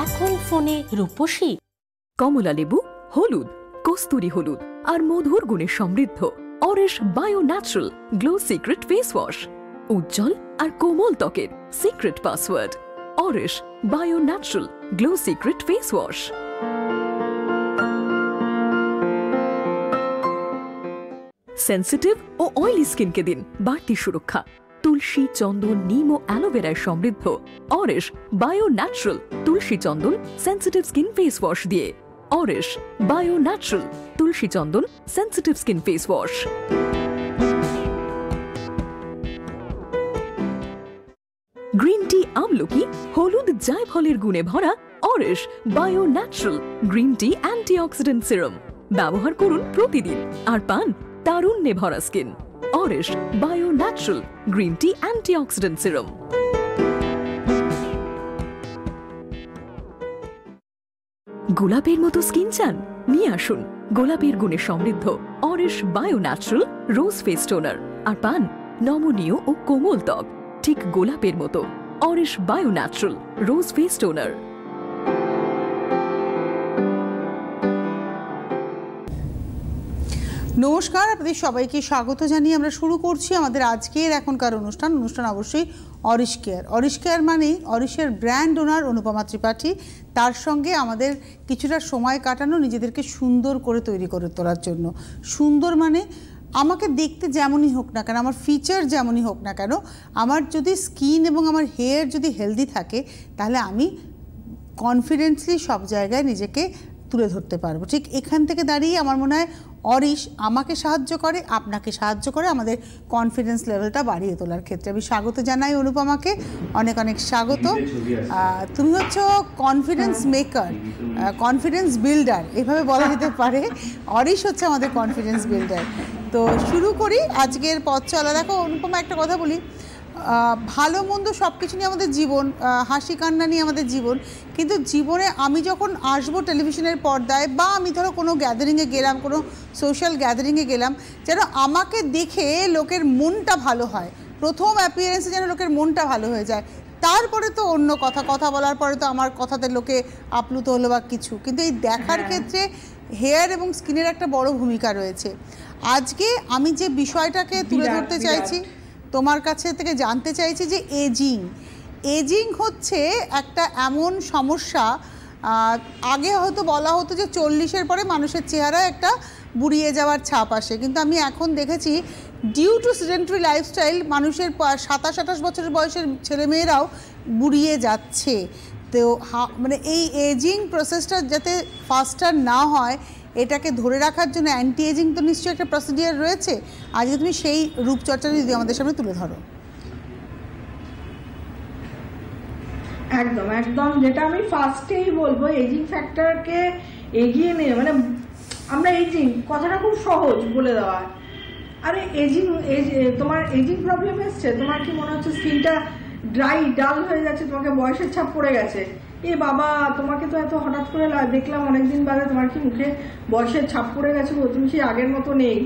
এখন ফোনে রূপসী। কমলা লেবু, হলুদ, কস্তুরি হলুদ আর মধুর গুণে সমৃদ্ধ Auresh bio natural glow secret face wash, উজ্জ্বল আর কোমল ত্বকের secret password. Auresh bio natural glow secret face wash. Sensitive ও অয়েলি স্কিনকে দিন বাড়তি সুরক্ষা। তুলসী, চন্দন, নিম ও অ্যালোভেরায় সমৃদ্ধ Auresh bio natural Tulsi Chandan sensitive skin face wash দিয়ে। Auresh bio natural Tulsi Chandan sensitive skin face wash. Green tea আমলকি, হলুদ, জায়ফলের গুণে ভরা Auresh bio natural green tea antioxidant serum ব্যবহার করুন প্রতিদিন আর পান তারুণ্যে ভরা skin. Auresh bio natural green tea antioxidant serum. গোলাপের মতো স্কিন চান? নিয়ে আসুন গোলাপের গুণে সমৃদ্ধ Auresh bio natural rose face toner আর পান নমনীয় ও কোমল ত্বক ঠিক গোলাপের মতো। অরেশ bio natural rose face toner. নমস্কার, আপনাদের সবাইকে স্বাগত জানিয়ে আমরা শুরু করছি আমাদের আজকের এখনকার অনুষ্ঠান অবশ্যই অরিশ কেয়ার। অরিশ কেয়ার মানেই অরিশের ব্র্যান্ড ওনার অনুপমা ত্রিপাঠী, তার সঙ্গে আমাদের কিছুটা সময় কাটানো নিজেদেরকে সুন্দর করে তৈরি করে তোলার জন্য। সুন্দর মানে আমাকে দেখতে যেমনই হোক না কেন, আমার ফিচার যেমনই হোক না কেন, আমার যদি স্কিন এবং আমার হেয়ার যদি হেলদি থাকে তাহলে আমি কনফিডেন্টলি সব জায়গায় নিজেকে তুলে ধরতে পারবো। ঠিক এখান থেকে দাঁড়িয়ে আমার মনে হয় অরিশ আমাকে সাহায্য করে, আপনাকে সাহায্য করে আমাদের কনফিডেন্স লেভেলটা বাড়িয়ে তোলার ক্ষেত্রে। আমি স্বাগত জানাই অনুপমাকে, অনেক অনেক স্বাগত। তুমি হচ্ছে কনফিডেন্স মেকার, কনফিডেন্স বিল্ডার এভাবে বলা যেতে পারে। অরিশ হচ্ছে আমাদের কনফিডেন্স বিল্ডার। তো শুরু করি আজকের পথ চলা। দেখো অনুপমা, একটা কথা বলি, ভালো মন্দ সব কিছু নিয়ে আমাদের জীবন, হাসি কান্না নিয়ে আমাদের জীবন, কিন্তু জীবনে আমি যখন আসবো টেলিভিশনের পর্দায় বা আমি ধরো কোনো গ্যাদারিংয়ে গেলাম, কোনো সোশ্যাল গ্যাদারিংয়ে গেলাম, যেন আমাকে দেখে লোকের মনটা ভালো হয়, প্রথম অ্যাপিয়ারেন্সে যেন লোকের মনটা ভালো হয়ে যায়। তারপরে তো অন্য কথা বলার পরে তো আমার কথাতে লোকে আপ্লুত হলো বা কিছু, কিন্তু এই দেখার ক্ষেত্রে হেয়ার এবং স্কিনের একটা বড় ভূমিকা রয়েছে। আজকে আমি যে বিষয়টাকে তুলে ধরতে চাইছি, তোমার কাছে থেকে জানতে চাইছি যে এজিং হচ্ছে একটা এমন সমস্যা, আগে হয়তো বলা হতো যে 40-এর পরে মানুষের চেহারায় একটা বুড়িয়ে যাওয়ার ছাপ আসে, কিন্তু আমি এখন দেখেছি ডিউ টু সেডেন্টারি লাইফস্টাইল মানুষের 27-28 বছরের বয়সের ছেলেমেয়েরাও বুড়িয়ে যাচ্ছে। তো মানে এই এজিং প্রসেসটা যাতে ফাস্টার না হয়, এটাকে ধরে রাখার জন্য অ্যান্টি এজিং তো নিশ্চয়ই একটা প্রসিডিওর রয়েছে। আজকে তুমি সেই রূপচর্চাটা যদি আমাদের সামনে তুলে ধরো। একদম একদম, যেটা আমি ফার্স্টেই বলবো, এজিং ফ্যাক্টরকে এগিয়ে নিয়ে, মানে আমরা এজিং কথাটা খুব সহজ বলে দেওয়া। আরে তোমার এজিং প্রবলেম এসছে, তোমার কি মনে হচ্ছে স্কিনটা ড্রাই ডাল হয়ে যাচ্ছে, তোমাকে বয়সের ছাপ পড়ে গেছে? এ বাবা, তোমাকে তো এত হঠাৎ করে দেখলাম অনেকদিন বাদে, তোমার কি মুখে বয়সের ছাপ পড়ে গেছে, তুমি কি আগের মতো নেই,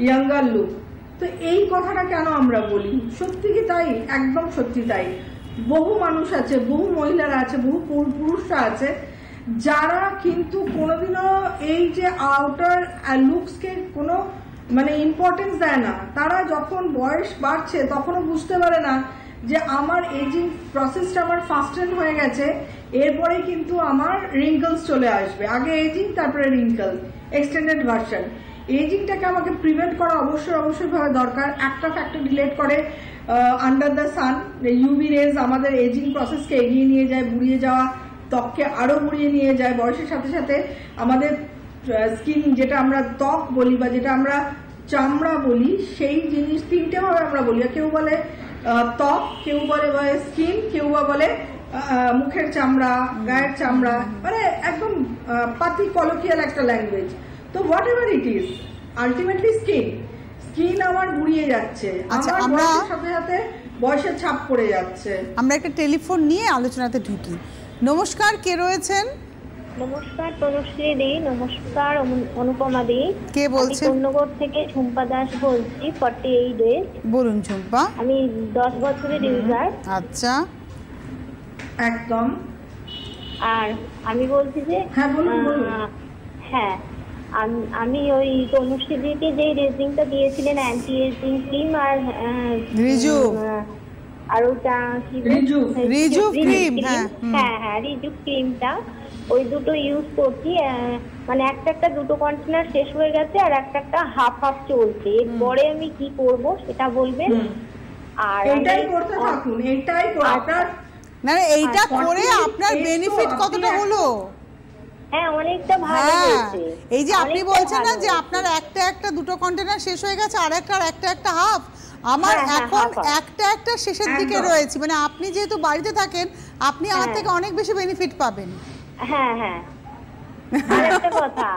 ইয়াঙ্গার লুক। তো এই কথাটা কেন আমরা বলি? সত্যি কি তাই? একদম সত্যি তাই। বহু মানুষ আছে, বহু মহিলারা আছে, বহু পুরুষরা আছে যারা কিন্তু কোনোদিনও এই যে আউটার লুকসকে কোনো মানে ইম্পর্টেন্স দেয় না। তারা যখন বয়স বাড়ছে তখনও বুঝতে পারে না যে আমার এজিং প্রসেসটা আমার ফাস্টেন হয়ে গেছে, এরপরে কিন্তু আমার রিঙ্কলস চলে আসবে। আগে এজিং, তারপরে রিঙ্কল, এক্সটেন্ডেড ভার্সন। এজিংটাকে আমাকে প্রিভেন্ট করা অবশ্যই ভাবে দরকার। একটা ফ্যাক্টর রিলেট করে under the sun, UV rays আমাদের এজিং প্রসেসকে এগিয়ে নিয়ে যায়, বুড়িয়ে যাওয়া ত্বককে আরো বুড়িয়ে নিয়ে যায়। বয়সের সাথে সাথে আমাদের স্কিন, যেটা আমরা ত্বক বলি বা যেটা আমরা চামড়া বলি, সেই জিনিস তিনটে ভাবে আমরা বলি। কেউ বলে ত্বক, কেউ বলে স্কিন, কেউ বা বলে মুখের চামড়া, গায়ের চামড়া, মানে একদম পাতি কলোকিয়াল একটা ল্যাঙ্গুয়েজ। তো what ever it is, ultimately skin আমার বুড়িয়ে যাচ্ছে, আমার বয়সের সাথে সাথে বয়সের ছাপ পড়ে যাচ্ছে। আমরা একটা টেলিফোন নিয়ে আলোচনাতে ঢুকি। নমস্কার, কে রয়েছেন? নমস্কার তনুশ্রী দি। নমস্কার অনুপমা দি। কে বলছেন? কন্যগড় থেকে ঝুম্পা দাস বলছি, 48 এজ। বলুন ঝুম্পা। আমি 10 বছরের ইউজার। আচ্ছা, একদম আর আমি বলছি যে হ্যাঁ, বলুন, বলুন। হ্যাঁ, আমি ওই তনুশ্রীদিকে যে রেজিংটা দিয়েছিলেন অ্যান্টি এজিং ক্রিম আর রিজু। আর ওটা কি রিজু ক্রিম, হ্যাঁ হ্যাঁ রিজু ক্রিমটা, ওই দুটো ইউজ করছি। মানে একটা দুটো কন্টেনার শেষ হয়ে গেছে আর একটা হাফ চলছে। এরপরে আমি কি করব সেটা বলবেন। আর এটাই করতে থাকুন, এটাই আপনার না এইটা করে আপনার বেনিফিট কতটা হলো? হ্যাঁ, অনেকটা ভালো হয়েছে। এই যে আপনি বলছেন না যে আপনার একটা দুটো কন্টেনার শেষ হয়ে গেছে আর একটা হাফ, আমার এখন একটা শেষের দিকে রয়েছে। মানে আপনি যেহেতু বাড়িতে থাকেন আপনি আমার থেকে অনেক বেশি বেনিফিট পাবেন। হ্যাঁ হ্যাঁ, আর একটা কথা,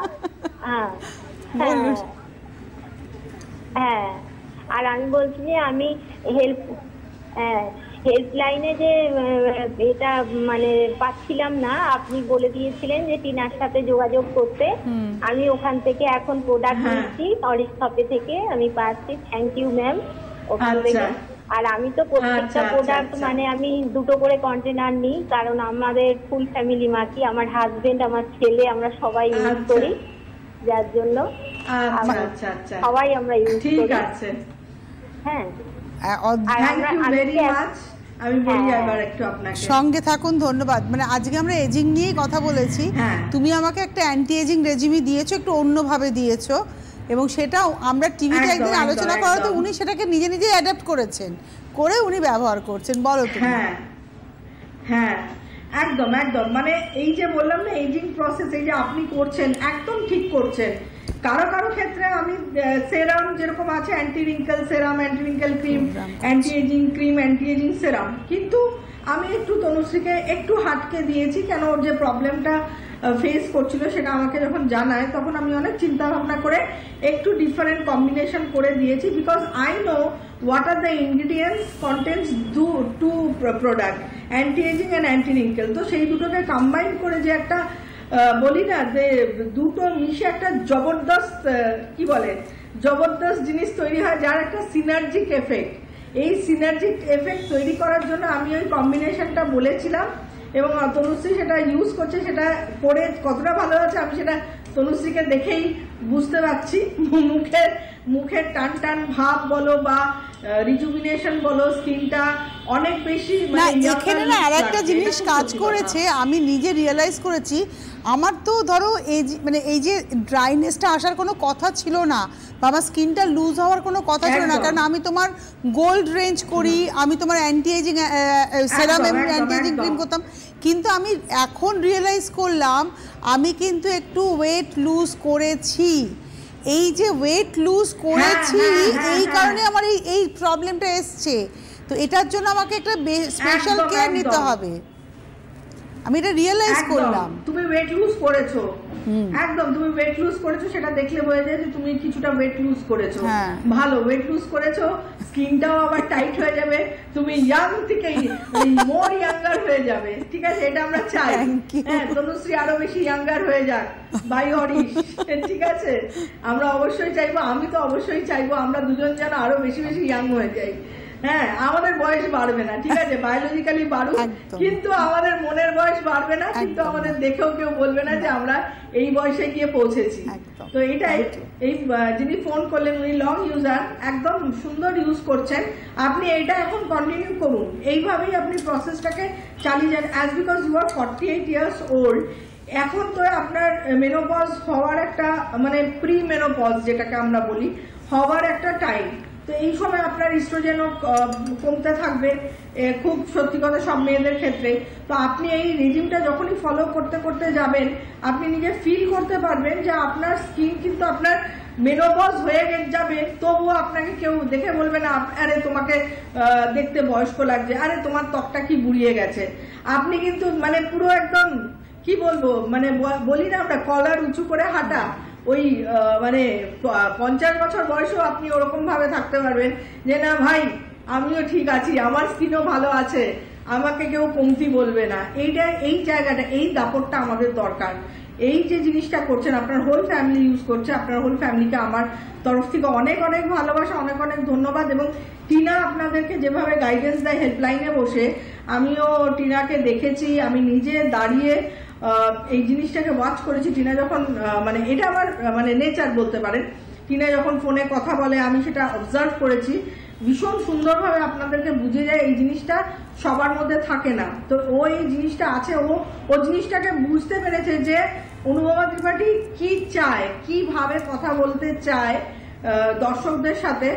হ্যাঁ, আর আমি বলছি যে আমি হেল্পলাইনে যে এটা মানে পাচ্ছিলাম না, আপনি বলে দিয়েছিলেন যে টিনার সাথে যোগাযোগ করতে। আমি ওখান থেকে এখন প্রোডাক্ট নিচ্ছি, অরিশ শপে থেকে আমি পাচ্ছি। থ্যাংক ইউ ম্যাম ওখান থেকে। আর আমি তো প্রত্যেকটা প্রোডাক্ট মানে আমি দুটো করে কন্টেনার নিই, কারণ আমাদের ফুল ফ্যামিলি মাকি, আমার হাজবেন্ড, আমার ছেলে, আমরা সবাই ইউজ করি, যার জন্য সবাই আমরা ইউজ করি। ঠিক আছে, হ্যাঁ, সঙ্গে থাকুন, ধন্যবাদ। মানে আজকে আমরা এজিং নিয়েই কথা বলেছি। তুমি আমাকে একটা অ্যান্টি এজিং রেজিমি দিয়েছো, একটু অন্যভাবে দিয়েছো, এবং সেটাও আমরা টিভিতে একদিন আলোচনা করাতে উনি সেটাকে নিজে অ্যাডাপ্ট করেছেন, করে উনি ব্যবহার করছেন। বলো তুমি। হ্যাঁ, একদম মানে এই যে বললাম না এজিং প্রসেস, এই যে আপনি করছেন একদম ঠিক করছেন। কারো ক্ষেত্রে আমি সেরাম যেরকম আছে, anti wrinkle serum, anti wrinkle cream, anti ageing cream, anti ageing serum, কিন্তু আমি একটু তনুশ্রীকে একটু হাটকে দিয়েছি। কেন, ওর যে প্রবলেমটা ফেস করছিল সেটা আমাকে যখন জানায় তখন আমি অনেক চিন্তা ভাবনা করে একটু ডিফারেন্ট কম্বিনেশন করে দিয়েছি, because I know what are the ingredients contents to product, anti aging and anti wrinkle. তো সেই দুটোকে কম্বাইন করে যে একটা বলি না যে দুটো মিশে একটা জবরদস্ত জিনিস তৈরি হয়, যার একটা সিনার্জিক এফেক্ট। এই সিনার্জিক এফেক্ট তৈরি করার জন্য আমি ওই কম্বিনেশনটা বলেছিলাম, এবং তনুশ্রী সেটা ইউজ করছে। সেটা করে কতটা ভালো আছে আমি সেটা তনুশ্রীকে দেখেই বুঝতে পারছি। মুখের টান ভাব বলো বা রিজুভিনেশন বলো, স্কিনটা অনেক বেশি। না, এখানে না আর একটা জিনিস কাজ করেছে, আমি নিজে রিয়েলাইজ করেছি। আমার তো ধরো এই যে ড্রাইনেসটা আসার কোনো কথা ছিল না, বা আমার স্কিনটা লুজ হওয়ার কোনো কথা ছিল না, কারণ আমি তোমার গোল্ড রেঞ্জ করি, আমি তোমার অ্যান্টি এজিং সেরাম এবং অ্যান্টি এজিং ক্রিম করতাম। কিন্তু আমি এখন রিয়েলাইজ করলাম আমি কিন্তু একটু ওয়েট লুজ করেছি। এই যে ওয়েট লুজ করেছি এই কারণে আমার এই প্রবলেমটা এসছে। তো এটার জন্য আমাকে একটা স্পেশাল কেয়ার নিতে হবে। আমি এটা রিয়েলাইজ করলাম। তুমি ওয়েট লুজ করেছো, একদম তুমি ওয়েট লুজ করেছো, সেটা দেখলে বোঝা যায় যে তুমি কিছুটা ওয়েট লুজ করেছো। ভালো ওয়েট লুজ করেছো, স্কিনটাও আবার টাইট হয়ে যাবে, তুমি ইয়াং থেকে মোর ইয়াঙ্গার হয়ে যাবে। ঠিক আছে, এটা আমরা চাই। হ্যাঁ, তনুশ্রী আরো বেশি ইয়াঙ্গার হয়ে যাক বাই হরিশ। ঠিক আছে, আমরা অবশ্যই চাইবো, আমি তো অবশ্যই চাইবো আমরা দুজন যেন আরো বেশি ইয়াং হয়ে যাই। হ্যাঁ, আমাদের বয়স বাড়বে না, ঠিক আছে, বায়োলজিক্যালি বাড়ুক, কিন্তু আমাদের মনের বয়স বাড়বে না, কিন্তু আমাদের দেখেও কেউ বলবে না যে আমরা এই বয়সে গিয়ে পৌঁছেছি। তো এটাই, এই যিনি ফোন করলেন উনি লং ইউজার, একদম সুন্দর ইউজ করছেন। আপনি এইটা এখন কন্টিনিউ করুন, এইভাবেই আপনি প্রসেসটাকে চালিয়ে যান। As because you are 48 years old, এখন তো আপনার মেনোপজ হওয়ার একটা মানে প্রি মেনোপজ যেটাকে আমরা বলি, হওয়ার একটা টাইম। তো এই সময় আপনার ইস্ট্রোজেনও কমতে থাকবে, খুব সত্যি কথা সব মেয়েদের ক্ষেত্রে। তো আপনি এই রেজিমটা যখনই ফলো করতে করতে যাবেন, আপনি নিজে ফিল করতে পারবেন যে আপনার স্কিন কিন্তু আপনার মেনোপজ হয়ে যাবে, তবুও আপনাকে কেউ দেখে বলবে না আরে তোমাকে দেখতে বয়স্ক লাগছে, আরে তোমার ত্বকটা কি বুড়িয়ে গেছে। আপনি কিন্তু মানে পুরো একদম কি বলবো, মানে বলি না আমরা কলার উঁচু করে হাঁটা, ওই মানে 50 বছর বয়সেও আপনি ওরকম ভাবে থাকতে পারবেন যে না ভাই আমিও ঠিক আছি, আমার স্কিনও ভালো আছে, আমাকে কেউ কমতি বলবে না। এই জায়গাটা, এই দাপটটা আমাদের দরকার। এই যে জিনিসটা করছেন, আপনার হোল ফ্যামিলি ইউজ করছে, আপনার হোল ফ্যামিলিকে আমার তরফ থেকে অনেক অনেক ভালোবাসা, অনেক অনেক ধন্যবাদ। এবং টিনা আপনাদেরকে যেভাবে গাইডেন্স দেয় হেল্পলাইনে বসে, আমিও টিনাকে দেখেছি, আমি নিজে দাঁড়িয়ে এই জিনিসটাকে ওয়াচ করেছি। টিনা যখন মানে এটা আমার মানে নেচার বলতে পারেন, টিনা যখন ফোনে কথা বলে আমি সেটা অবজার্ভ করেছি, ভীষণ সুন্দরভাবে আপনাদেরকে বুঝে যায় এই জিনিসটা সবার মধ্যে থাকে না। তো ও এই জিনিসটা আছে, ও জিনিসটাকে বুঝতে পেরেছে যে অনুপমা ত্রিপাঠী কি চায়, কিভাবে কথা বলতে চায় দর্শকদের সাথে।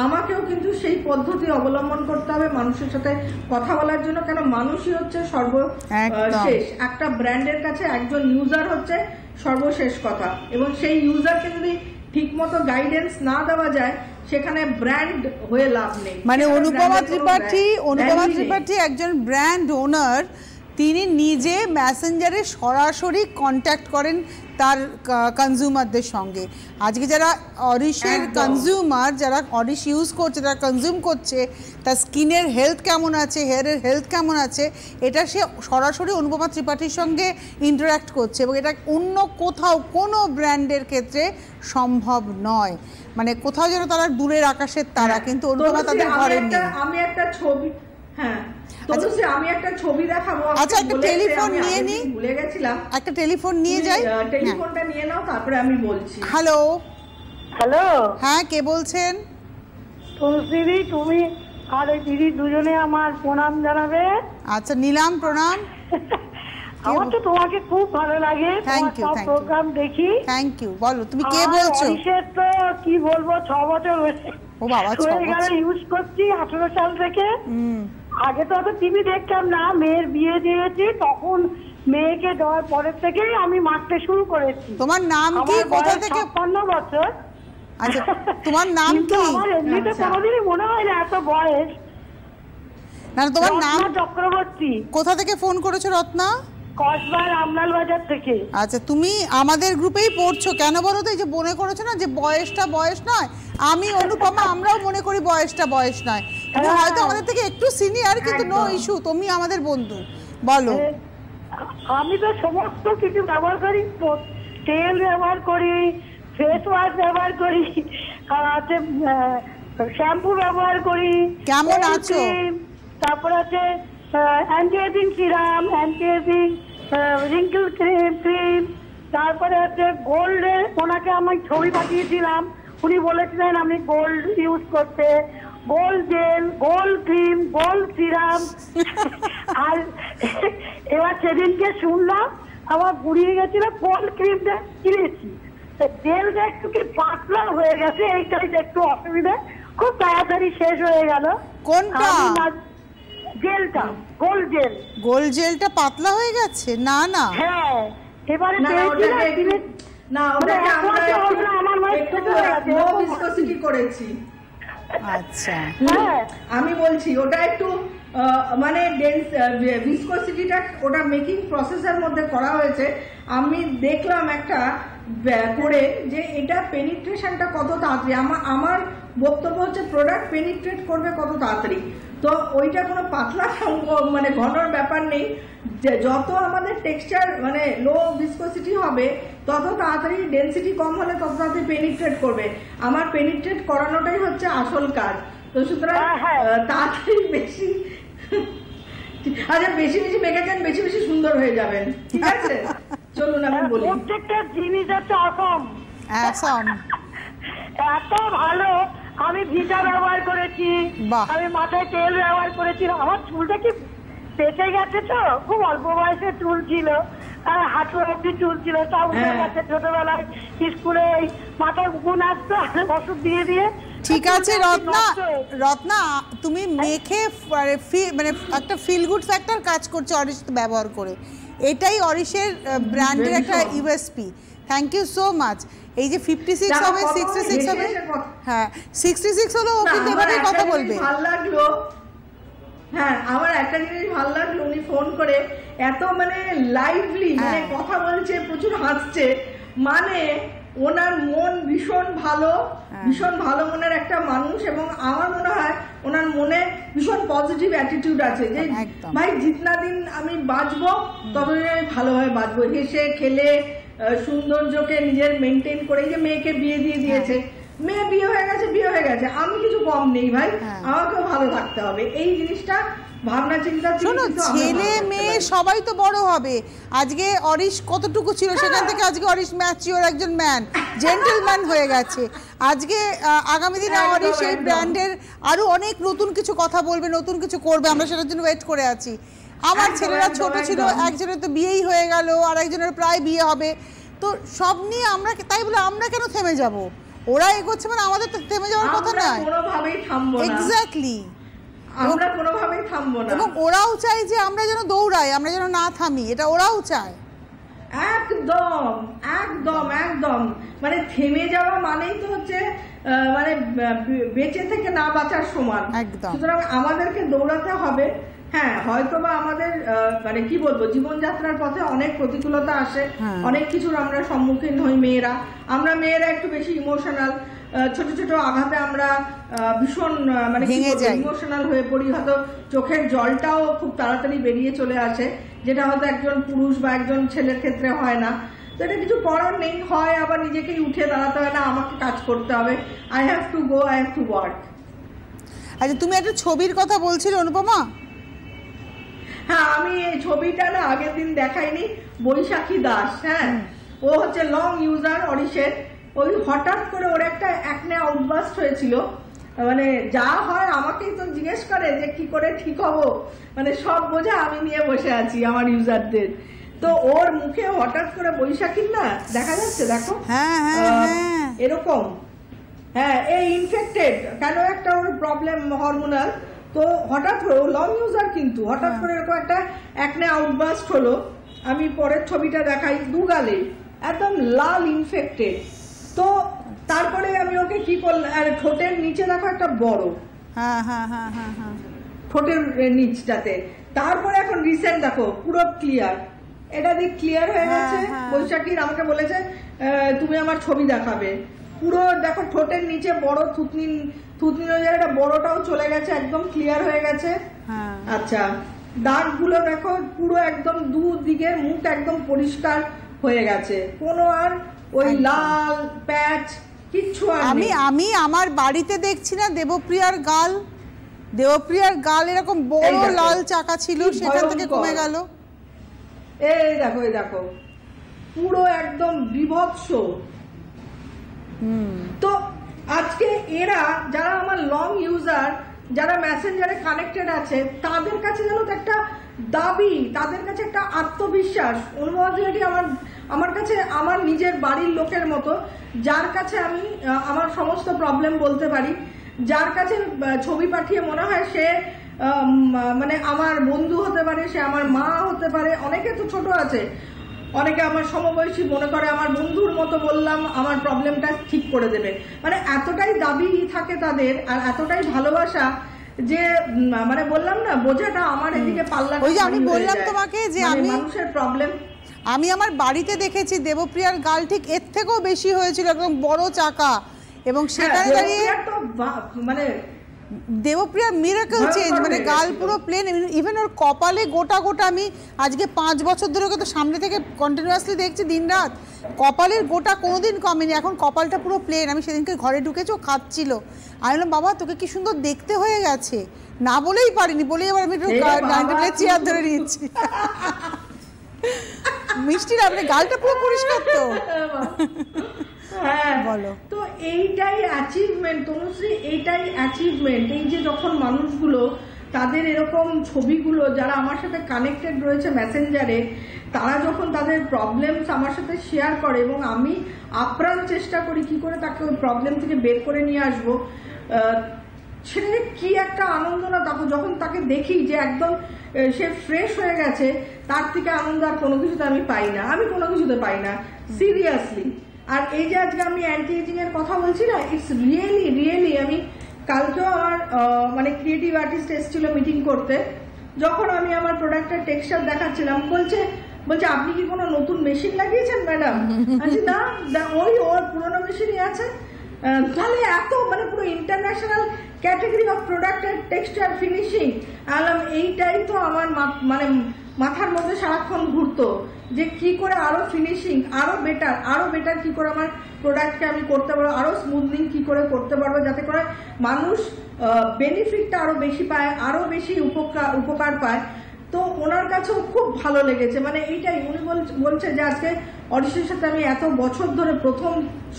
আমাকেও কিন্তু সেই পদ্ধতি অবলম্বন করতে হবে মানুষের সাথে কথা বলার জন্য, কেন মানুষই হচ্ছে সর্বশেষ। একটা ব্র্যান্ডের কাছে একজন ইউজার হচ্ছে সর্বশেষ কথা, এবং সেই ইউজারকে যদি ঠিক মতো গাইডেন্স না দেওয়া যায় সেখানে ব্র্যান্ড হয়ে লাভ নেই। মানে অনুপমা ত্রিপাঠী একজন ব্র্যান্ড ওনার, তিনি নিজে মেসেঞ্জারে সরাসরি কন্ট্যাক্ট করেন তার কনজিউমারদের সঙ্গে। আজকে যারা অরিশের কনজিউমার, যারা অরিশ ইউজ করছে, যারা কনজিউম করছে, তার স্কিনের হেলথ কেমন আছে, হেয়ারের হেলথ কেমন আছে, এটা সে সরাসরি অনুপমা ত্রিপাঠীর সঙ্গে ইন্টারাক্ট করছে, এবং এটা অন্য কোথাও কোনো ব্র্যান্ডের ক্ষেত্রে সম্ভব নয়। মানে কোথাও যেন তারা দূরের আকাশের তারা, কিন্তু অনুপমা তাদের ঘরে নেই। আমি একটা ছবি, হ্যাঁ আমি একটা ছবি দেখাবো। আচ্ছা, একটা টেলিফোন নিয়ে নি, ভুলে গেছিলাম, একটা টেলিফোন নিয়ে যাই। টেলিফোনটা নিয়ে নাও, তারপরে আমি বলছি। হ্যালো হ্যালো, হ্যাঁ কে বলছেন? তুলসিদি, তুমি আর এই দিদি দুজনে আমার প্রণাম জানাবে। আচ্ছা নিলাম, প্রণাম। আমার তো তোমাকে খুব ভালো লাগে, থ্যাংক ইউ, সব প্রোগ্রাম দেখি। Thank you. বলো তুমি কে বলছো? অরিশের তো কি বলবো, 6 বছর হয়েছে, ও বাবা, 6 বছর ইউজ করছি 18 সাল থেকে। আগে তো অত টিভি দেখতাম না, মেয়ের বিয়ে দিয়েছি, তখন মেয়েকে দেওয়ার পরের থেকেই আমি মারতে শুরু করেছি। তোমার নাম কি, কোথা থেকে? 56 বছর। আচ্ছা, তোমার নাম কি? আমার এমনিতে কোনোদিনই মনে হয় না এত বয়স। না, তোমার নাম? চক্রবর্তী। কোথা থেকে ফোন করেছো রত্না? কসবা রামলাল বাজার থেকে। আচ্ছা, তুমি আমাদের গ্রুপেই পড়ছো কেন বলো তো? এই যে মনে করেছো না যে বয়সটা বয়স নয়, আমি অনুপমা আমরাও মনে করি বয়সটা বয়স নয়, তুমি হয়তো আমাদের থেকে একটু সিনিয়র, কিন্তু নো ইস্যু, তুমি আমাদের বন্ধু। বলো। আমি তো সমস্ত কিছু ব্যবহার করি, তেল ব্যবহার করি, ফেস ওয়াশ ব্যবহার করি, আর আছে শ্যাম্পু ব্যবহার করি। কেমন আছো? তারপর আছে anti ageing serum, anti ageing wrinkle cream, তারপরে আছে গোল্ডের, ওনাকে আমি ছবি পাঠিয়েছিলাম, উনি বলেছিলেন আমি গোল্ড ইউজ করতে, gold gel, gold cream, gold serum. আর এবার সেদিনকে শুনলাম আমার গুড়িয়ে গেছিল, গোল্ড ক্রিমটা কিনেছি, জেলটা একটু কি পাতলা হয়ে গেছে, এইটাই একটু অসুবিধা, খুব তাড়াতাড়ি শেষ হয়ে গেল। কোনটা? জেলটা, গোল্ড জেল। গোল্ড জেলটা পাতলা হয়ে গেছে? না না, হ্যাঁ, এবারে না ওটাকে আমরা একটু লো ভিসকসিটি করেছি। আচ্ছা, আমি বলছি ওটা একটু মানে ভিসকসিটিটা ওটা মেকিং প্রসেসের মধ্যে করা হয়েছে। আমি দেখলাম একটা করে যে এটা পেনিট্রেশনটা কত তাড়াতাড়ি, আমার বক্তব্য হচ্ছে প্রোডাক্ট পেনিট্রেট করবে কত তাড়াতাড়ি। তো ওইটা কোনো পাতলা মানে ঘনর ব্যাপার নেই, যে যত আমাদের টেক্সচার মানে লো ভিসকসিটি হবে তত তাড়াতাড়ি, ডেনসিটি কম হলে তত তাড়াতাড়ি পেনিট্রেট করবে। আমার পেনিট্রেট করানোটাই হচ্ছে আসল কাজ। তো সুতরাং তাড়াতাড়ি বেশি, আচ্ছা বেশি বেশি মেখেছেন, বেশি বেশি সুন্দর হয়ে যাবেন, ঠিক আছে? চলুন আমি বলি, প্রত্যেকটা জিনিস হচ্ছে অসম, এত ভালো। আমি ভিটা ব্যবহার করেছি, আমি মাথায় তেল ব্যবহার করেছি, আমার চুলটা কি পেকে গেছে, তো খুব অল্প বয়সে চুল ছিল, হাঁটু অব্দি চুল ছিল, তা উঠে গেছে ছোটবেলায়, স্কুলে মাথায় গুণ আসতো, ওষুধ দিয়ে দিয়ে। ঠিক আছে রত্না, তুমি মেখে মানে একটা ফিল গুড ফ্যাক্টর কাজ করছো অরিশ ব্যবহার করে, এটাই অরিশের ব্র্যান্ডের একটা USP. Thank you so much. এই যে 56 হবে, 66 হবে, হ্যাঁ 66 হলো, ও কিন্তু এবারে কথা বলবে। ভালো লাগলো, হ্যাঁ আমার একটা জিনিস ভালো লাগলো, উনি ফোন করে এত মানে লাইভলি মানে কথা বলছে, প্রচুর হাসছে, মানে ওনার মন ভীষণ ভালো, ভীষণ ভালো মনের একটা মানুষ, এবং আমার মনে হয় ওনার মনে ভীষণ পজিটিভ অ্যাটিটিউড আছে যে ভাই জিতনা দিন আমি বাঁচবো ততদিন আমি ভালোভাবে বাঁচবো, হেসে খেলে সৌন্দর্যকে নিজের মেনটেন করে। যে মেয়েকে বিয়ে দিয়ে দিয়েছে, মেয়ে বিয়ে হয়ে গেছে, আমি কিছু কম নেই ভাই, আমাকেও ভালো থাকতে হবে, এই জিনিসটা ভাবনা চিন্তা। শোনো, ছেলে মেয়ে সবাই তো বড় হবে। আজকে অরিশ কতটুকু ছিল, সেখান থেকে আজকে অরিশ ম্যাচিওর একজন ম্যান, জেন্টলম্যান হয়ে গেছে। আজকে আগামী দিনে অরিশ এই ব্র্যান্ডের আরো অনেক নতুন কিছু কথা বলবে, নতুন কিছু করবে, আমরা সেটার জন্য ওয়েট করে আছি। আমার ছেলেরা ছোট ছিল, একজনের তো বিয়েই হয়ে গেল, আর একজনের প্রায় বিয়ে হবে। তো সব নিয়ে আমরা, তাই বলে আমরা কেন থেমে যাব? ওরা এগোচ্ছে মানে আমাদের তো থেমে যাওয়ার কথা নয়। কোনোভাবেই থামবো না। এক্স্যাক্টলি, আমরা কোনোভাবেই থামবো না। এবং ওরাও চায় যে আমরা যেন দৌড়াই, আমরা যেন না থামি, এটা ওরাও চায়। একদম একদম একদম, মানে থেমে যাওয়া মানেই তো হচ্ছে মানে বেঁচে থেকে না বাঁচার সমান। সুতরাং আমাদেরকে দৌড়াতে হবে। হ্যাঁ, হয়তোবা আমাদের মানে কি বলবো, জীবনযাত্রার পথে অনেক প্রতিকূলতা আসে, অনেক কিছুর আমরা সম্মুখীন হই মেয়েরা। আমরা মেয়েরা একটু বেশি ইমোশনাল, ছোট ছোট আঘাতে আমরা ভীষণ মানে ইমোশনাল হয়ে পড়ি, হয়তো চোখের জলটাও খুব তাড়াতাড়ি বেরিয়ে চলে আসে, যেটা হয়তো একজন পুরুষ বা একজন ছেলের ক্ষেত্রে হয় না। তো এটা কিছু করার নেই, হয় আবার নিজেকেই উঠে দাঁড়াতে হয়, না আমাকে কাজ করতে হবে, I have to go, I have to work. আচ্ছা, তুমি একটা ছবির কথা বলছিলে অনুপমা। হ্যাঁ, আমি এই ছবিটা না আগের দিন দেখাইনি, বৈশাখী দাস, হ্যাঁ, ও হচ্ছে লং ইউজার অরিশের। ওই হঠাৎ করে ওর একটা একনে আউটবাস্ট হয়েছিল, মানে যা হয় আমাকেই তো জিজ্ঞেস করে যে কি করে ঠিক হবো, মানে সব বোঝা আমি নিয়ে বসে আছি আমার ইউজারদের। তো ওর মুখে হঠাৎ করে বৈশাখীর না দেখা যাচ্ছে, দেখো এরকম, হ্যাঁ, এই ইনফেক্টেড কেন একটা ওর প্রবলেম হরমোনাল। তো হঠাৎ করে লং ইউজার, কিন্তু হঠাৎ করে এরকম একটা একনে আউটবাস্ট হলো। আমি পরের ছবিটা দেখাই, দুগালে একদম লাল ইনফেক্টেড। তো তারপরে আমি ওকে কি করলাম, আর ঠোঁটের নিচে দেখো একটা বড়, ঠোঁটের নিচটাতে। তারপরে এখন রিসেন্ট দেখো পুরো ক্লিয়ার, এটা দিক ক্লিয়ার হয়ে গেছে। বৈশাখীর আমাকে বলেছে তুমি আমার ছবি দেখাবে, পুরো দেখো ঠোঁটের নিচে বড় থুতনি, জায়গাটা বড়টাও চলে গেছে, একদম ক্লিয়ার হয়ে গেছে। আচ্ছা, দাগগুলো দেখো পুরো একদম দুদিকের মুখ একদম পরিষ্কার হয়ে গেছে, কোনো আর ওই লাল প্যাচ কিচ্ছু আর নেই। আমি আমার বাড়িতে দেখছি না দেবপ্রিয়ার গাল এরকম বড় লাল চাকা ছিল, সেখান থেকে কমে গেল। এই দেখো, এই দেখো পুরো একদম বিভৎস। তো আজকে এরা যারা আমার লং ইউজার, যারা মেসেঞ্জারে কানেক্টেড আছে, তাদের কাছে যেন একটা দাবি, তাদের কাছে একটা আত্মবিশ্বাস। অনুভূতি আমার কাছে আমার নিজের বাড়ির লোকের মতো, যার কাছে আমি আমার সমস্ত প্রবলেম বলতে পারি, যার কাছে ছবি পাঠিয়ে মনে হয় সে মানে আমার বন্ধু হতে পারে, সে আমার মা হতে পারে, অনেকে তো ছোট আছে, অনেকে আমার সমবয়সী মনে করে আমার বন্ধুর মতো বললাম আমার প্রবলেমটা ঠিক করে দেবে। মানে এতটাই দাবি থাকে তাদের, আর এতটাই ভালোবাসা যে মানে বললাম না, বোঝাটা আমার এদিকে পাল্লা। ওই যে আমি বললাম তোমাকে যে আমি মানুষের প্রবলেম, আমি আমার বাড়িতে দেখেছি দেবপ্রিয়ার গাল ঠিক এর থেকেও বেশি হয়েছিল, একদম বড় চাকা, এবং সেখানে দাঁড়িয়ে মানে দেবপ্রিয়ার মিরাকল চেঞ্জ, মানে গাল পুরো প্লেন। ইভেন ওর কপালে গোটা গোটা, আমি আজকে 5 বছর ধরে তো সামনে থেকে কন্টিনিউয়াসলি দেখছি দিন রাত, কপালের গোটা কোনোদিন কমেনি, এখন কপালটা পুরো প্লেন। আমি সেদিনকে ঘরে ঢুকেছি, ও খাচ্ছিল, আমি বললাম বাবা তোকে কি সুন্দর দেখতে হয়ে গেছে, না বলেই পারিনি, বলেই এবার আমি একটু চেয়ার ধরে নিয়েছি। মিষ্টির আপনি গালটা পুরো পরিষ্কার তো। হ্যাঁ, বলো। তো এইটাই অ্যাচিভমেন্ট তনুশ্রী, এইটাই অ্যাচিভমেন্ট। এই যে যখন মানুষগুলো তাদের এরকম ছবিগুলো, যারা আমার সাথে কানেক্টেড রয়েছে মেসেঞ্জারে, তারা যখন তাদের প্রবলেমস আমার সাথে শেয়ার করে, এবং আমি আপ্রাণ চেষ্টা করি কি করে তাকে ওই প্রবলেম থেকে বের করে নিয়ে আসবো, সেটা কি একটা আনন্দ না। তখন যখন তাকে দেখি যে একদম সে ফ্রেশ হয়ে গেছে, তার থেকে আনন্দ আর কোনো কিছুতে আমি পাই না, আমি কোনো কিছুতে পাই না, সিরিয়াসলি। আর এই যে আজকে আমি অ্যান্টি এজিং এর কথা বলছি না, ইটস রিয়েলি আমি কালকেও আমার মানে ক্রিয়েটিভ আর্টিস্ট এসেছিল মিটিং করতে, যখন আমি আমার প্রোডাক্টের টেক্সচার দেখাচ্ছিলাম, বলছে আপনি কি কোনো নতুন মেশিন লাগিয়েছেন ম্যাডাম? আচ্ছা, না, ওর পুরোনো মেশিনই আছে। তাহলে এত মানে পুরো ইন্টারন্যাশনাল ক্যাটাগরি অফ প্রোডাক্টের টেক্সচার ফিনিশিং, আলাম এইটাই তো আমার মানে মাথার মধ্যে সারাক্ষণ ঘুরতো যে কি করে আরো ফিনিশিং, আরো বেটার কি করে আমার প্রোডাক্টকে আমি করতে পারবো, আরো স্মুথনিং কি করে করতে পারবো, যাতে করে মানুষ বেনিফিটটা আরো বেশি পায়, আরো বেশি উপকার পায়। তো ওনার কাছেও খুব ভালো লেগেছে, মানে এইটাই উনি বলছে যে আজকে অরিশের সাথে আমি এত বছর ধরে প্রথম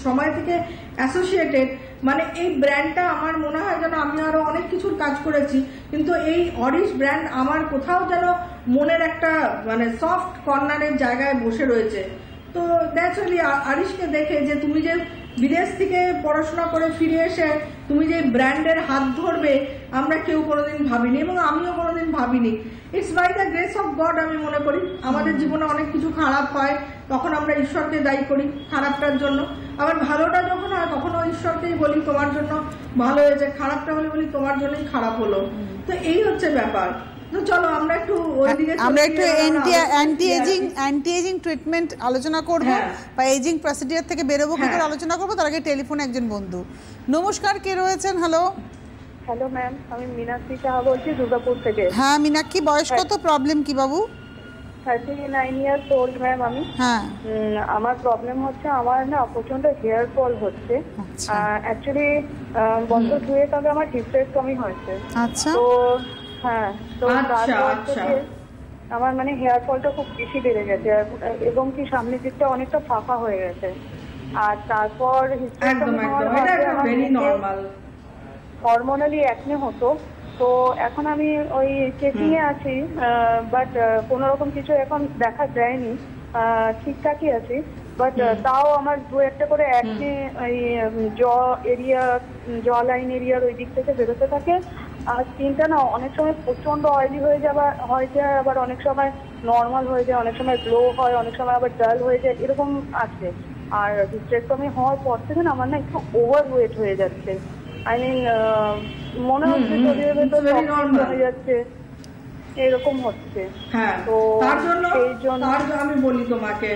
সময় থেকে অ্যাসোসিয়েটেড, মানে এই ব্র্যান্ডটা আমার মনে হয় যেন আমি আরো অনেক কিছুর কাজ করেছি, কিন্তু এই অরিশ ব্র্যান্ড আমার কোথাও যেন মনের একটা মানে সফট কর্নারের জায়গায় বসে রয়েছে। তো ন্যাচারালি আরিশকে দেখে যে তুমি যে বিদেশ থেকে পড়াশোনা করে ফিরে এসে তুমি যে ব্র্যান্ডের হাত ধরবে আমরা কেউ কোনোদিন ভাবিনি, এবং আমিও কোনোদিন ভাবিনি। It's by the grace of God আমি মনে করি। আমাদের জীবনে অনেক কিছু খারাপ হয়, তখন আমরা ঈশ্বরকে দায়ী করি খারাপটার জন্য, আবার ভালোটা যখন হয় তখনও ঈশ্বরকেই বলি তোমার জন্য ভালো হয়েছে, খারাপটা হলে বলি তোমার জন্যই খারাপ হলো। তো এই হচ্ছে ব্যাপার। তো চলো আমরা একটু অ্যান্টি এজিং ট্রিটমেন্ট আলোচনা করব, বা এজিং প্রসিডিওর থেকে বেরোবো কি করে আলোচনা করবো। তার আগে টেলিফোনে একজন বন্ধু। নমস্কার, কে রয়েছেন? হ্যালো ম্যাম, আমি মীনাক্ষী সাহা বলছি দুর্গাপুর থেকে। হ্যাঁ মীনাক্ষী, বয়স কত, প্রবলেম কি বাবু? 39 ইয়ার্স ওল্ড ম্যাম আমি। হ্যাঁ, আমার প্রবলেম হচ্ছে আমার না প্রচন্ড হেয়ার ফল হচ্ছে। অ্যাকচুয়ালি বছর 2 আগে আমার হিস্টেরেক্টমি হয়েছে। আচ্ছা। তো হ্যাঁ, তো আমার মানে হেয়ার ফলটা খুব বেশি বেড়ে গেছে, এবং কি সামনের দিকটা অনেকটা ফাঁকা হয়ে গেছে। আর তারপর হরমোনালি অ্যাকনে হতো। তো এখন আমি ওই চেকিং এ আছি, বাট কোনো রকম কিছু এখন দেখা যায়নি, ঠিকঠাকই আছি। বাট তাও আমার 2-1টা করে অ্যাকনে ওই জ লাইন এরিয়ার ওই দিক থেকে বেরোতে থাকে। আর স্কিনটা না অনেক সময় প্রচন্ড অয়েলি হয়ে যায়, আবার অনেক সময় নর্মাল হয়ে যায়, অনেক সময় গ্লো হয়, অনেক সময় আবার ডাল হয়ে যায়, এরকম আছে। আর হিস্টেরেক্টমি হওয়ার পর থেকে না আমার না একটু ওভার ওয়েট হয়ে যাচ্ছে। আই মিন মনে হচ্ছে শরীরের ভেতর হয়ে যাচ্ছে, এরকম হচ্ছে। তো সেই জন্য আমি বলি তোমাকে।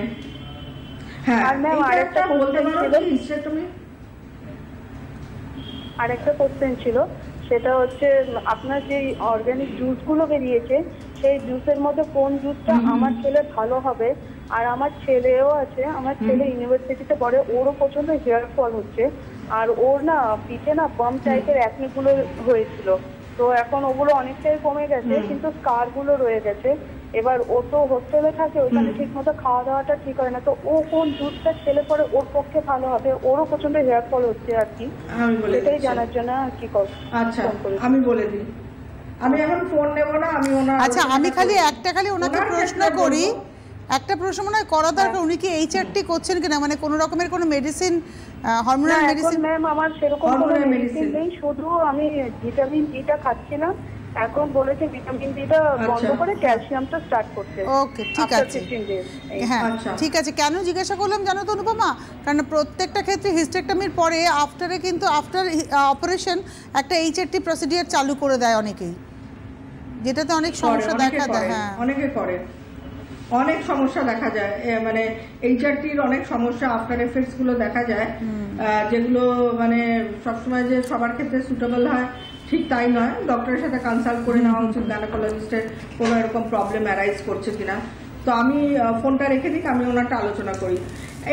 আর ম্যাম আরেকটা কোশ্চেন ছিল, সেটা হচ্ছে আপনার যে অর্গানিক জুসগুলো বেরিয়েছে সেই জুসের মধ্যে কোন জুসটা আমার ছেলে ভালো হবে। আর আমার ছেলেও আছে, আমার ছেলে ইউনিভার্সিটিতে পড়ে, ওরও প্রচন্ড হেয়ার ফল হচ্ছে। আর ওর না পিঠে না বাম টাইপের অ্যাকনেগুলো হয়েছিল, তো এখন ওগুলো অনেকটাই কমে গেছে, কিন্তু স্কারগুলো রয়ে গেছে। এবার ও তো হোস্টেলে থাকে, ওইখানে ঠিক মতো খাওয়া দাওয়াটা ঠিক হয় না। তো ও কোন জুসটা খেলে পরে ওর পক্ষে ভালো হবে, ওরও প্রচন্ড হেয়ার ফল হচ্ছে আর কি, এটাই জানার জন্য আর কি করব। আচ্ছা আমি বলে দিই, আমি এখন ফোন নেব না, আমি ওনার আচ্ছা আমি খালি ওনাকে প্রশ্ন করি, একটা প্রশ্ন মনে হয় করা দরকার, উনি কি এইচআরটি করছেন কিনা, মানে কোনো রকমের কোনো মেডিসিন, হরমোনাল মেডিসিন? ম্যাম আমার সেরকম কোনো মেডিসিন নেই, শুধু আমি ভিটামিন ডিটা খাচ্ছিলাম। এখন বলেছে ভিটামিন ডিটা বন্ধ করে ক্যালসিয়ামটা স্টার্ট করতে। ওকে ঠিক আছে, হ্যাঁ ঠিক আছে। কেন জিজ্ঞাসা করলাম জানো তো অনুপমা, কারণ প্রত্যেকটা ক্ষেত্রে হিস্টেরেক্টমির পরে আফটার অপারেশন একটা এইচআরটি প্রসিডিওর চালু করে দেয় অনেকেই, যেটাতে অনেক সমস্যা দেখা দেয়। হ্যাঁ অনেকে করে, অনেক সমস্যা দেখা যায়, মানে এইচআরটির অনেক সমস্যা আফটার এফেক্টস গুলো দেখা যায়, যেগুলো মানে সবসময় যে সবার ক্ষেত্রে সুটেবল হয় ঠিক তাই নয়। ডক্টরের সাথে কনসাল্ট করে নেওয়া উচিত, গাইনোকোলজিস্টের কোনো এরকম প্রবলেম অ্যারাইজ করছে কিনা। তো আমি ফোনটা রেখে দিই, আমি ওনারটা আলোচনা করি।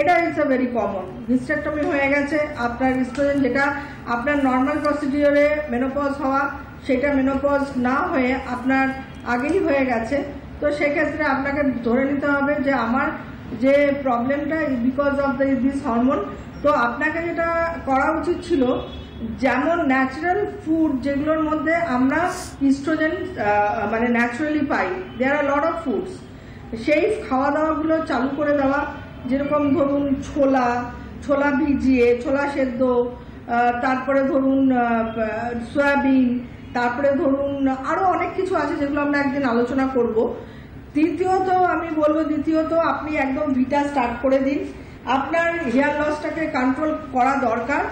এটা it's a very common. Hysterectomy হয়ে গেছে, আপনার ইস্ট্রোজেন যেটা আপনার নর্মাল প্রসিডিওরে মেনোপজ হওয়া, সেটা মেনোপজ না হয়ে আপনার আগেই হয়ে গেছে। তো সেক্ষেত্রে আপনাকে ধরে নিতে হবে যে আমার যে প্রবলেমটা বিকজ অফ দিস হরমোন। তো আপনাকে যেটা করা উচিত ছিল, যেমন ন্যাচারাল ফুড যেগুলোর মধ্যে আমরা ইস্ট্রোজেন মানে ন্যাচারালি পাই, there are lot of foods, সেই খাওয়া দাওয়াগুলো চালু করে দেওয়া। যেরকম ধরুন ছোলা ভিজিয়ে, ছোলা সেদ্ধ, তারপরে ধরুন সয়াবিন, তারপরে ধরুন আরো অনেক কিছু আছে যেগুলো আমরা একদিন আলোচনা করব। দ্বিতীয়ত আপনি একদম ভিটা স্টার্ট করে দিন। আপনার হেয়ার লসটাকে কন্ট্রোল করা দরকার,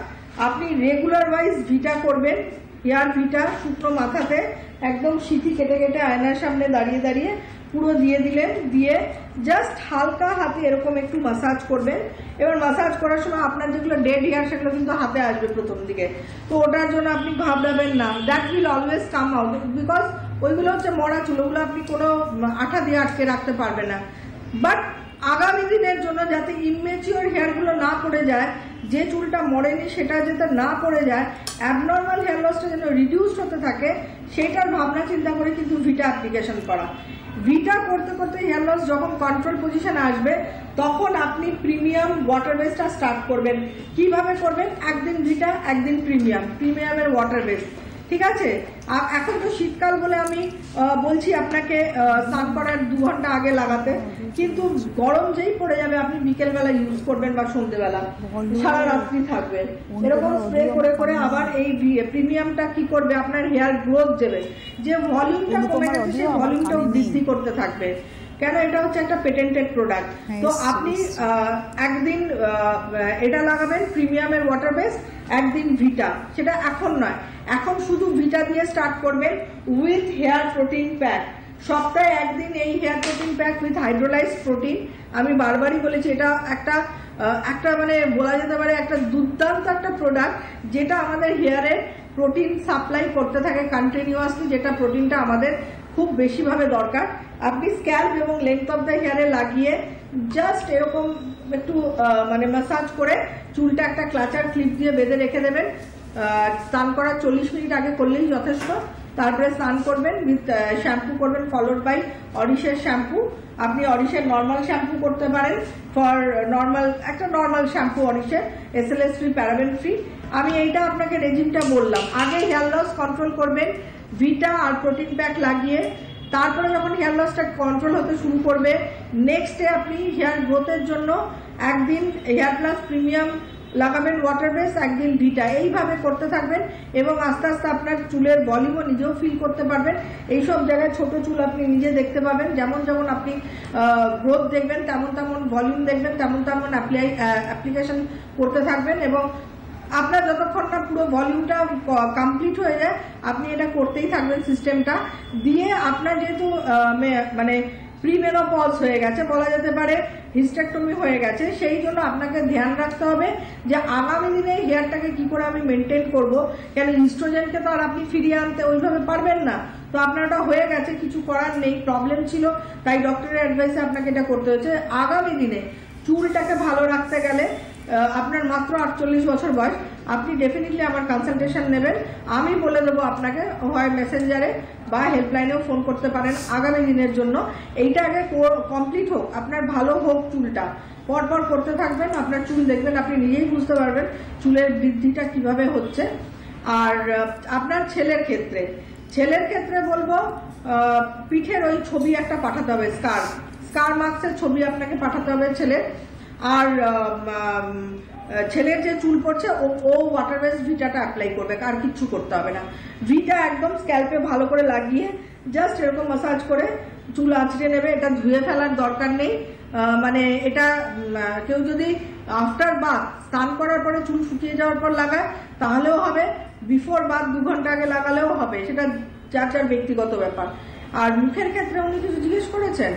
আপনি রেগুলার ওয়াইজ ভিটা করবেন। হেয়ার ভিটা শুকনো মাথাতে একদম সিঁথি কেটে কেটে আয়নার সামনে দাঁড়িয়ে দাঁড়িয়ে পুরো দিয়ে দিলেন, দিয়ে জাস্ট হালকা হাতে এরকম একটু মাসাজ করবেন। এবার মাসাজ করার সময় আপনার যেগুলো ডেড হেয়ার সেগুলো কিন্তু হাতে আসবে প্রথম দিকে, তো ওটার জন্য আপনি ঘাবড়াবেন না, that will always come out, because ওইগুলো হচ্ছে মরা চুল, ওগুলো আপনি কোনো আঠা দিয়ে আটকে রাখতে পারবেন না। বাট আগামী দিনের জন্য যাতে ইমেচিওর হেয়ারগুলো না পড়ে যায়, যে চুলটা মরেনি সেটা যাতে না পড়ে যায়, অ্যাবনর্মাল হেয়ার লসটা যেন রিডিউসড হতে থাকে, সেটার ভাবনা চিন্তা করে কিন্তু ভিটা অ্যাপ্লিকেশন করা। ভিটা করতে করতে হেয়ার লস যখন কন্ট্রোল পজিশনে আসবে, তখন আপনি প্রিমিয়াম ওয়াটার বেসটা স্টার্ট করবেন। কিভাবে করবেন? একদিন ভিটা, একদিন প্রিমিয়ামের ওয়াটার বেস, ঠিক আছে? এখন তো শীতকাল বলে আমি বলছি আপনাকে স্নান করার 2 ঘন্টা আগে লাগাতে, কিন্তু গরম যেই পড়ে যাবে আপনি বিকেলবেলা ইউজ করবেন বা সন্ধ্যেবেলা, সারা রাত্রি থাকবে। এরকম স্প্রে করে করে আবার এই প্রিমিয়ামটা কি করবে, আপনার হেয়ার গ্রোথ দেবে, যে ভলিউমটা কমে গেছে সেই ভলিউমটাও বৃদ্ধি করতে থাকবে। কেন? এটা হচ্ছে একটা পেটেন্টেড প্রোডাক্ট। তো আপনি একদিন এটা লাগাবেন প্রিমিয়ামের ওয়াটার বেস, একদিন ভিটা। সেটা এখন নয়, এখন শুধু ভিটা দিয়ে স্টার্ট করবেন উইথ হেয়ার প্রোটিন প্যাক। সপ্তাহে একদিন এই hair protein pack with hydrolysed protein. আমি বারবারই বলেছি এটা একটা মানে বলা যেতে পারে একটা দুর্দান্ত একটা প্রোডাক্ট, যেটা আমাদের হেয়ারে প্রোটিন সাপ্লাই করতে থাকে কন্টিনিউয়াসলি, যেটা প্রোটিনটা আমাদের খুব বেশিভাবে দরকার। আপনি স্ক্যাল্প এবং লেন্থ অফ দ্য হেয়ারে লাগিয়ে জাস্ট এরকম একটু মানে ম্যাসাজ করে চুলটা একটা ক্লাচার ক্লিপ দিয়ে বেঁধে রেখে দেবেন। স্নান করার 40 মিনিট আগে করলেই যথেষ্ট। তারপরে স্নান করবেন, উইথ শ্যাম্পু করবেন, ফলোড বাই অরিশের শ্যাম্পু। আপনি অরিশের নর্মাল শ্যাম্পু করতে পারেন, ফর একটা নর্মাল শ্যাম্পু অরিশের, SLS ফ্রি, প্যারাবেন ফ্রি। আমি এইটা আপনাকে রেজিমটা বললাম। আগে হেয়ার লস কন্ট্রোল করবেন ভিটা আর প্রোটিন প্যাক লাগিয়ে, তারপরে যখন হেয়ার লসটা কন্ট্রোল হতে শুরু করবে, নেক্সট ডে আপনি হেয়ার গ্রোথের জন্য একদিন হেয়ার প্লাস প্রিমিয়াম লাগাবেন ওয়াটার বেস, একদিন ভিটা। এইভাবে করতে থাকবেন এবং আস্তে আস্তে আপনার চুলের ভলিউমও নিজেও ফিল করতে পারবেন। এইসব জায়গায় ছোট চুল আপনি নিজে দেখতে পাবেন, যেমন যেমন আপনি গ্রোথ দেখবেন, তেমন তেমন ভলিউম দেখবেন, তেমন তেমন অ্যাপ্লিকেশন করতে থাকবেন। এবং আপনার যতক্ষণ না পুরো ভলিউমটা কমপ্লিট হয়ে যায়, আপনি এটা করতেই থাকবেন সিস্টেমটা দিয়ে। আপনার যেহেতু মানে প্রিমেনোপজ হয়ে গেছে, বলা যেতে পারে হিস্টেক্টমি হয়ে গেছে, সেই জন্য আপনাকে ধ্যান রাখতে হবে যে আগামী দিনে হেয়ারটাকে কি করে আমি মেনটেন করব। কেন ইস্ট্রোজেনকে তো আর আপনি ফিরিয়ে আনতে ওইভাবে পারবেন না। তো আপনার ওটা হয়ে গেছে, কিছু করার নেই, প্রবলেম ছিল, তাই ডক্টরের অ্যাডভাইসে আপনাকে এটা করতে হয়েছে। আগামী দিনে চুলটাকে ভালো রাখতে গেলে আপনার মাত্র 48 বছর বয়স, আপনি ডেফিনেটলি আমার কনসালটেশন নেবেন। আমি বলে দেবো আপনাকে, হয় মেসেঞ্জারে বা হেল্পলাইনেও ফোন করতে পারেন আগামী দিনের জন্য। এইটা আগে কমপ্লিট হোক, আপনার ভালো হোক, চুলটা পরপর করতে থাকবেন, আপনার চুল দেখবেন, আপনি নিজেই বুঝতে পারবেন চুলের বৃদ্ধিটা কিভাবে হচ্ছে। আর আপনার ছেলের ক্ষেত্রে বলবো পিঠের ওই ছবি একটা পাঠাতে হবে, স্কার মার্কসের ছবি আপনাকে পাঠাতে হবে ছেলের। আর ছেলের যে চুল পড়ছে ও ওয়াটার বেস ভিটাটা অ্যাপ্লাই করবে, আর কিচ্ছু করতে হবে না। ভিটা একদম স্ক্যাল্পে ভালো করে লাগিয়ে জাস্ট এরকম ম্যাসাজ করে চুল আঁচড়ে নেবে। এটা ধুয়ে ফেলার দরকার নেই। মানে এটা কেউ যদি আফটার বাথ, স্নান করার পরে চুল শুকিয়ে যাওয়ার পর লাগায় তাহলেও হবে, বিফোর বাথ 2 ঘন্টা আগে লাগালেও হবে, সেটা যার ব্যক্তিগত ব্যাপার। আর মুখের ক্ষেত্রে উনি কিছু জিজ্ঞেস করেছেন?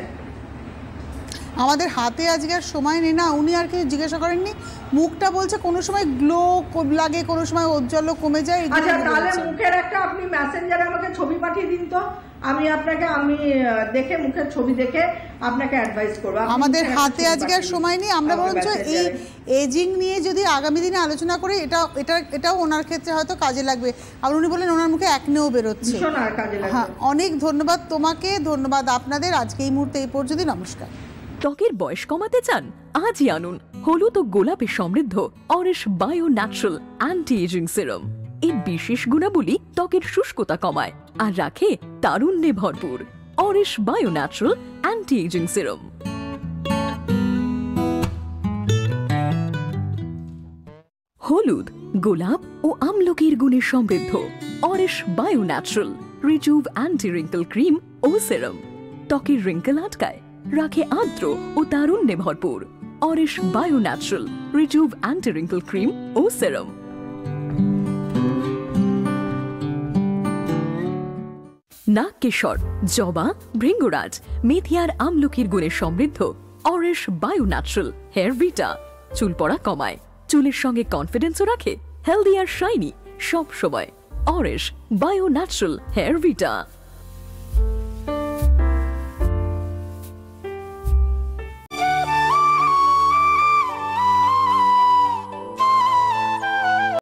আমাদের হাতে আজকে আর সময় নেই না, উনি আর কিছু জিজ্ঞাসা করেননি। মুখটা বলছে কোনো সময় গ্লো লাগে, কোনো সময় উজ্জ্বল কমে যায়। আচ্ছা, তাহলে মুখের একটা আপনি মেসেঞ্জারে আমাকে ছবি পাঠিয়ে দিন তো, আমি দেখে মুখের ছবি দেখে আপনাকে অ্যাডভাইস করব। আমাদের হাতে আজকে আর সময় নেই। আমরা বরঞ্চ এই এজিং নিয়ে যদি আগামী দিনে আলোচনা করি, এটাও ওনার ক্ষেত্রে হয়তো কাজে লাগবে। আর উনি বলেন ওনার মুখে একনেও বেরোচ্ছে। হ্যাঁ, অনেক ধন্যবাদ তোমাকে, ধন্যবাদ আপনাদের। আজকে এই মুহূর্তে এই পর্যন্ত, নমস্কার। ত্বকের বয়স কমাতে চান? আজই আনুন হলুদ ও গোলাপে সমৃদ্ধ Auris bio natural anti ageing serum. এর বিশেষ গুণাবলী ত্বকের শুষ্কতা কমায় আর রাখে তারুণ্যে ভরপুর। Aurish bio natural anti ageing serum. হলুদ, গোলাপ ও আমলকির গুণে সমৃদ্ধ Auris bio natural rejuv anti wrinkle cream ও সিরাম। ত্বকের রিঙ্কেল আটকায়, রাখে আর্দ্র ও তারুণ্যে ভরপুর। Aurish bio natural rejuv anti wrinkle cream ও সিরাম। নাক কেশর, জবা, ভৃঙ্গরাজ, মেথি আর আমলকির গুণে সমৃদ্ধ Auris bio natural hair vita চুল পড়া কমায়, চুলের সঙ্গে কনফিডেন্সও রাখে, হেলদি আর শাইনি সব সময়। অরিশ বায়ো ন্যাচারাল হেয়ার ভিটা।